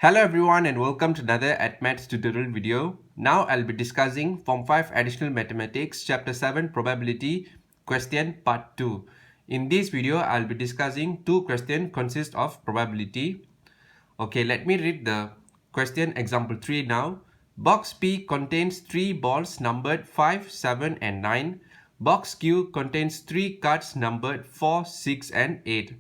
Hello everyone and welcome to another Maths tutorial video. Now I'll be discussing Form 5 Additional Mathematics Chapter 7 Probability Question Part 2. In this video I'll be discussing two questions consist of probability. Okay, let me read the question example 3 now. Box P contains 3 balls numbered 5, 7 and 9. Box Q contains 3 cards numbered 4, 6 and 8.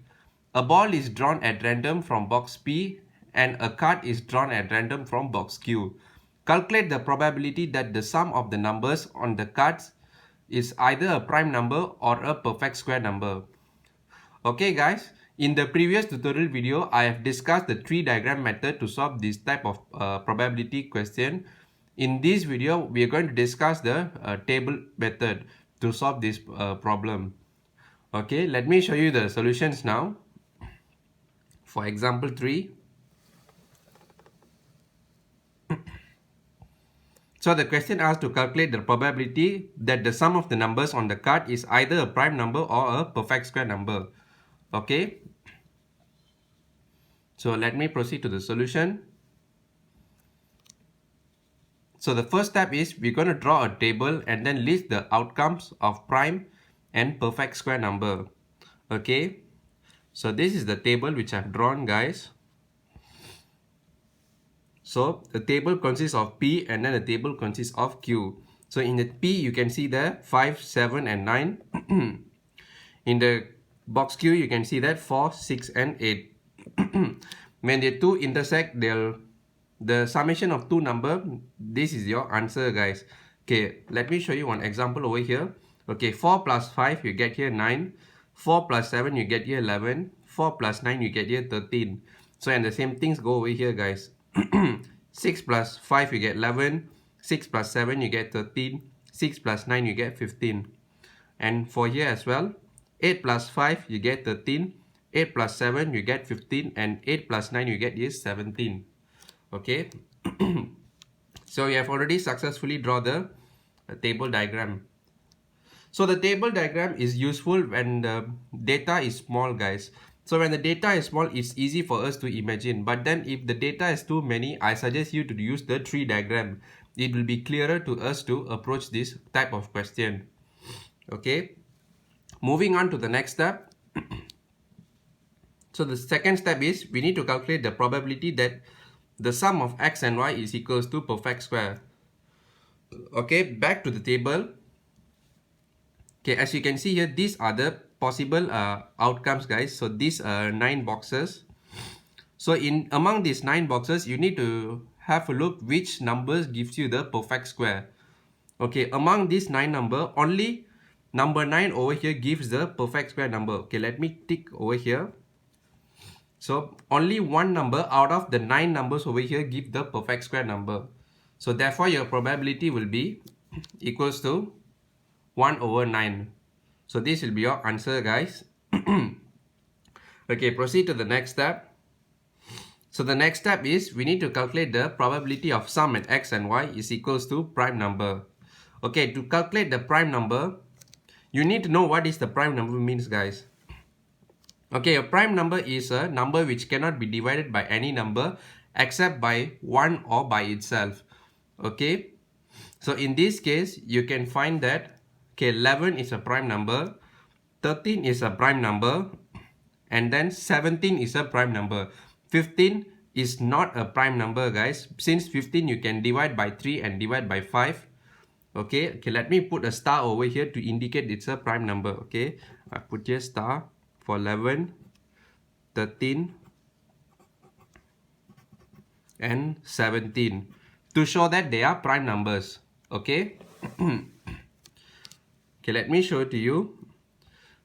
A ball is drawn at random from box P and a card is drawn at random from box Q. Calculate the probability that the sum of the numbers on the cards is either a prime number or a perfect square number. Okay guys, in the previous tutorial video, I have discussed the tree diagram method to solve this type of probability question. In this video, we are going to discuss the table method to solve this problem. Okay, let me show you the solutions now. For example 3. So the question asks to calculate the probability that the sum of the numbers on the card is either a prime number or a perfect square number. Okay. So let me proceed to the solution. So the first step is we're going to draw a table and then list the outcomes of prime and perfect square number. Okay. So this is the table which I've drawn, guys. So the table consists of P and then the table consists of Q. So in the P you can see there 5, 7 and 9. In the box Q you can see that 4, 6 and 8. When the two intersect, the summation of two number, this is your answer, guys. Okay, let me show you one example over here. Okay, 4 plus 5 you get here 9. 4 plus 7 you get here 11. 4 plus 9 you get here 13. So and the same things go over here, guys. 6 plus 5 you get 11, 6 plus 7 you get 13, 6 plus 9 you get 15. And for here as well, 8 plus 5 you get 13, 8 plus 7 you get 15, and 8 plus 9 you get is 17. Okay. So we have already successfully drawn the table diagram. So the table diagram is useful when the data is small, guys. So when the data is small, it's easy for us to imagine. But then if the data is too many, I suggest you to use the tree diagram. It will be clearer to us to approach this type of question. Okay. Moving on to the next step. So the second step is we need to calculate the probability that the sum of x and y is equals to perfect square. Okay, back to the table. Okay, as you can see here, these are the possible outcomes, guys. So these are 9 boxes. So among these 9 boxes, you need to have a look which numbers gives you the perfect square. Okay, among these 9 number, only number 9 over here gives the perfect square number. Okay, let me tick over here. So only one number out of the 9 numbers over here give the perfect square number. So therefore your probability will be equals to 1 over 9. So this will be your answer, guys. Okay, proceed to the next step. So the next step is we need to calculate the probability of sum at x and y is equals to prime number. Okay, to calculate the prime number, you need to know what is the prime number means, guys. Okay, a prime number is a number which cannot be divided by any number except by 1 or by itself. Okay, so in this case, you can find that 11 is a prime number, 13 is a prime number, and then 17 is a prime number. 15 is not a prime number, guys. Since 15 you can divide by 3 and divide by 5. Okay, let me put a star over here to indicate it's a prime number. Okay, I put here star for 11, 13, and 17 to show that they are prime numbers. Okay. Okay, let me show it to you.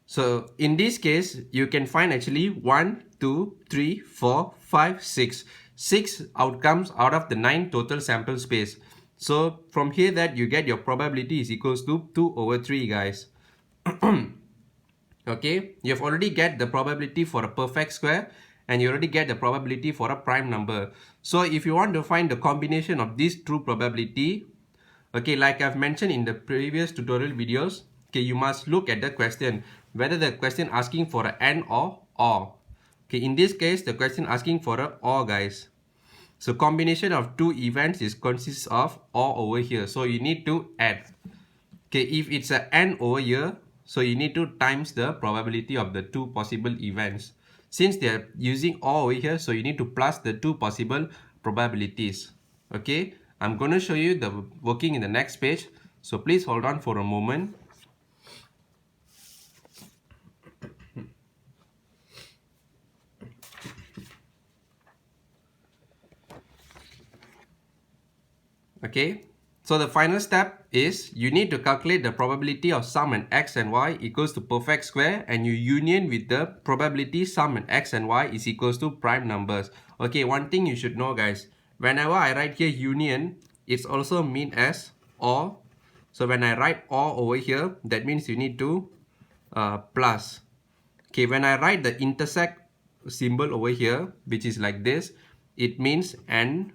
So in this case, you can find actually 1, 2, 3, 4, 5, 6. 6 outcomes out of the 9 total sample space. So from here that you get your probability is equals to 2 over 3, guys. Okay, you have already get the probability for a perfect square and you already get the probability for a prime number. So if you want to find the combination of these true probability, okay, like I've mentioned in the previous tutorial videos, okay, you must look at the question, whether the question asking for an AND or OR. Okay, in this case, the question asking for a OR, guys. So combination of two events is consists of OR over here. So you need to add. Okay, if it's a AND over here, so you need to times the probability of the two possible events. Since they are using OR over here, so you need to plus the two possible probabilities. Okay, I'm going to show you the working in the next page. So please hold on for a moment. Okay, so the final step is you need to calculate the probability of sum and x and y equals to perfect square, and you union with the probability sum and x and y is equals to prime numbers. Okay, one thing you should know, guys, whenever I write here union, it's also mean as OR. So when I write OR over here, that means you need to plus. Okay, when I write the intersect symbol over here, which is like this, it means AND.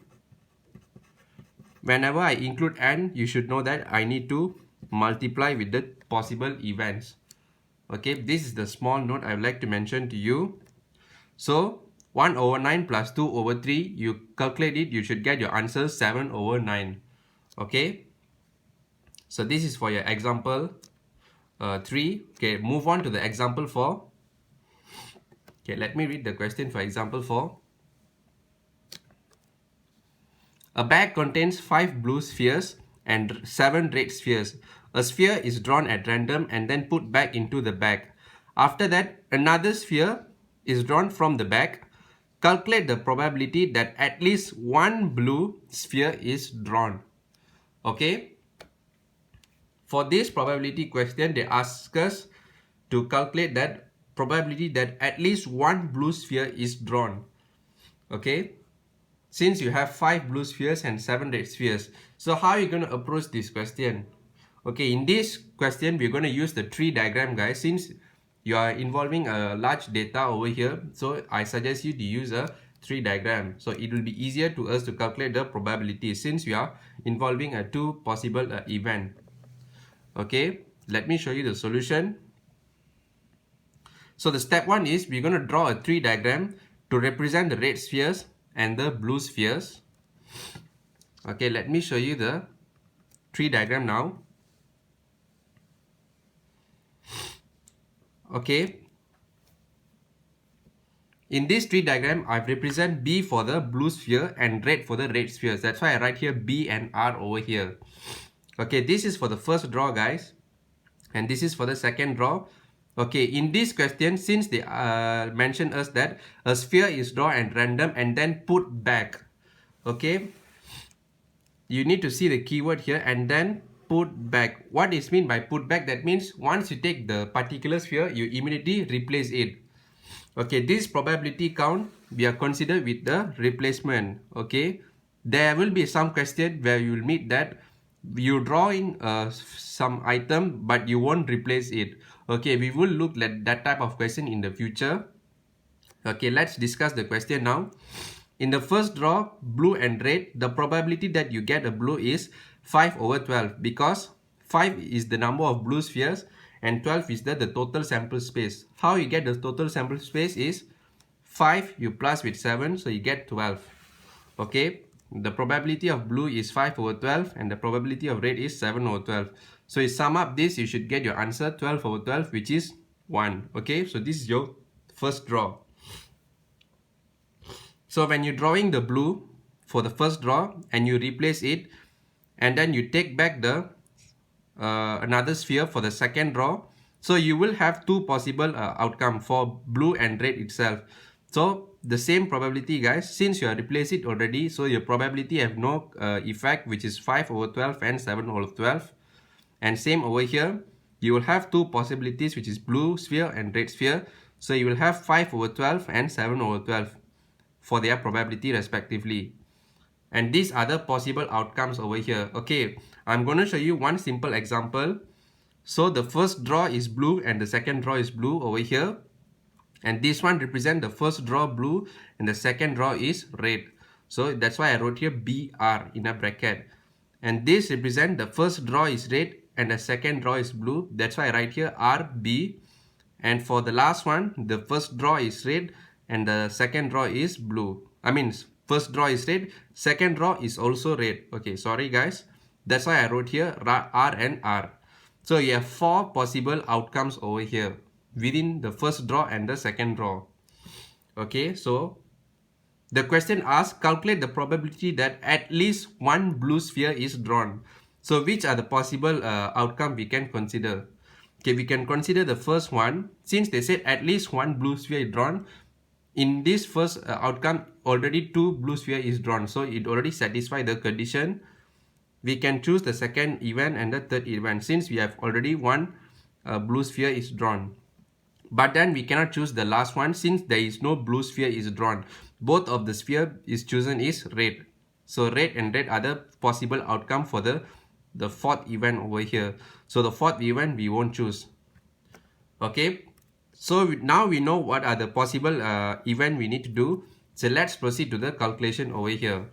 Whenever I include AND, you should know that I need to multiply with the possible events. Okay, this is the small note I would like to mention to you. So 1 over 9 plus 2 over 3, you calculate it, you should get your answer 7 over 9. Okay, so this is for your example 3. Okay, move on to the example 4. Okay, let me read the question for example 4. A bag contains 5 blue spheres and 7 red spheres. A sphere is drawn at random and then put back into the bag. After that, another sphere is drawn from the bag. Calculate the probability that at least one blue sphere is drawn. Okay. For this probability question, they ask us to calculate that probability that at least one blue sphere is drawn. Okay. Since you have 5 blue spheres and 7 red spheres, so how are you going to approach this question? Okay, in this question, we're going to use the tree diagram, guys. Since you are involving a large data over here, so I suggest you to use a tree diagram. So it will be easier to us to calculate the probability since we are involving a two possible event. Okay, let me show you the solution. So the step 1 is we're going to draw a tree diagram to represent the red spheres and the blue spheres. Okay, let me show you the tree diagram now. Okay, in this tree diagram, I've represent B for the blue sphere and red for the red spheres. That's why I write here B and R over here. Okay, this is for the first draw, guys, and this is for the second draw. Okay, in this question, since they mention us that a sphere is drawn at random and then put back. Okay, you need to see the keyword here, and then put back. What is mean by put back? That means once you take the particular sphere, you immediately replace it. Okay, this probability count we are considered with the replacement. Okay, there will be some question where you will meet that you drawing some item but you won't replace it. Okay, we will look at that type of question in the future. Okay, let's discuss the question now. In the first draw, blue and red, the probability that you get a blue is 5 over 12 because 5 is the number of blue spheres and 12 is the total sample space. How you get the total sample space is 5 you plus with 7, so you get 12. Okay, the probability of blue is 5 over 12 and the probability of red is 7 over 12. So you sum up this, you should get your answer 12 over 12, which is 1. Okay, so this is your first draw. So when you're drawing the blue for the first draw and you replace it, and then you take back the another sphere for the second draw, so you will have two possible outcome for blue and red itself. So the same probability, guys, since you have replaced it already, so your probability have no effect, which is 5 over 12 and 7 over 12. And same over here, you will have two possibilities, which is blue sphere and red sphere. So you will have 5 over 12 and 7 over 12 for their probability respectively. And these are the possible outcomes over here. Okay, I'm going to show you one simple example. So the first draw is blue and the second draw is blue over here. And this one represent the first draw blue and the second draw is red. So that's why I wrote here BR in a bracket. And this represent the first draw is red and the second draw is blue. That's why I write here RB. And for the last one, the first draw is red and the second draw is blue. I mean, First draw is red, second draw is also red. Okay, sorry guys, that's why I wrote here R and R. So you have 4 possible outcomes over here within the first draw and the second draw. Okay, so the question asks, calculate the probability that at least one blue sphere is drawn. So which are the possible outcome we can consider? Okay, we can consider the first one. Since they said at least one blue sphere is drawn, in this first outcome already 2 blue sphere is drawn, so it already satisfies the condition. We can choose the second event and the third event since we have already one blue sphere is drawn. But then we cannot choose the last one since there is no blue sphere is drawn. Both of the sphere is chosen is red. So red and red are the possible outcome for the fourth event over here. So the fourth event we won't choose. Okay. So now we know what are the possible event we need to do. So let's proceed to the calculation over here.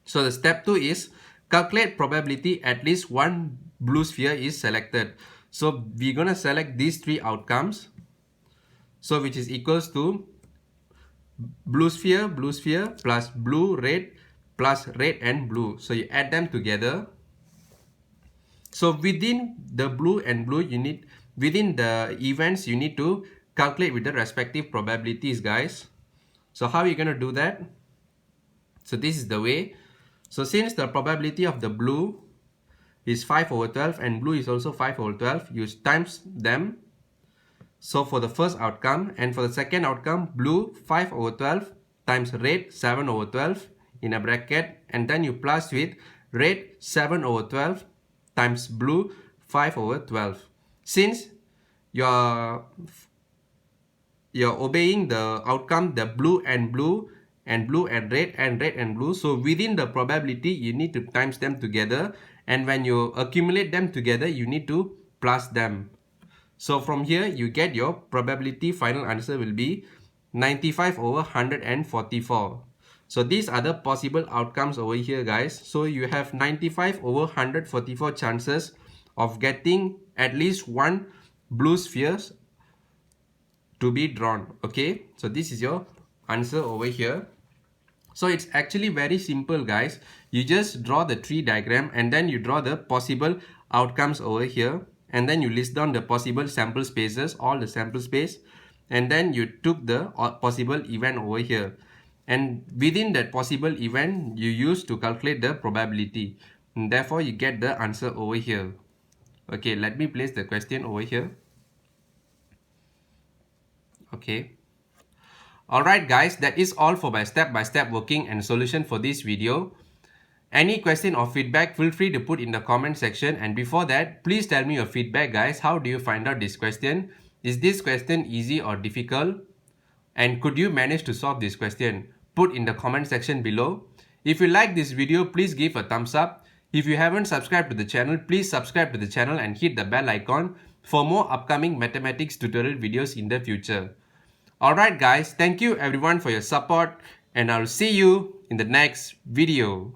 So the step 2 is calculate probability at least one blue sphere is selected. So we're going to select these 3 outcomes. So which is equals to blue sphere plus blue, red plus red and blue. So you add them together. So within the blue and blue, you need, within the events, you need to calculate with the respective probabilities, guys. So how are you going to do that? So this is the way. So since the probability of the blue is 5 over 12 and blue is also 5 over 12, you times them. So for the first outcome, and for the second outcome, blue 5 over 12 times red 7 over 12 in a bracket, and then you plus with red 7 over 12 times blue 5 over 12. Since you're obeying the outcome, the blue and blue and blue and red and blue, so within the probability you need to times them together, and when you accumulate them together you need to plus them. So from here you get your probability final answer will be 95 over 144. So these are the possible outcomes over here, guys. So you have 95 over 144 chances of getting at least one blue sphere to be drawn. Okay, so this is your answer over here. So it's actually very simple, guys. You just draw the tree diagram and then you draw the possible outcomes over here, and then you list down the possible sample spaces, all the sample space, and then you took the possible event over here, and within that possible event you use to calculate the probability, and therefore you get the answer over here. Okay, let me place the question over here. Okay. Alright guys, that is all for my step-by-step working and solution for this video. Any question or feedback, feel free to put in the comment section. And before that, please tell me your feedback, guys. How do you find out this question? Is this question easy or difficult? And could you manage to solve this question? Put in the comment section below. If you like this video, please give a thumbs up. If you haven't subscribed to the channel, please subscribe to the channel and hit the bell icon for more upcoming mathematics tutorial videos in the future. Alright guys, thank you everyone for your support, and I'll see you in the next video.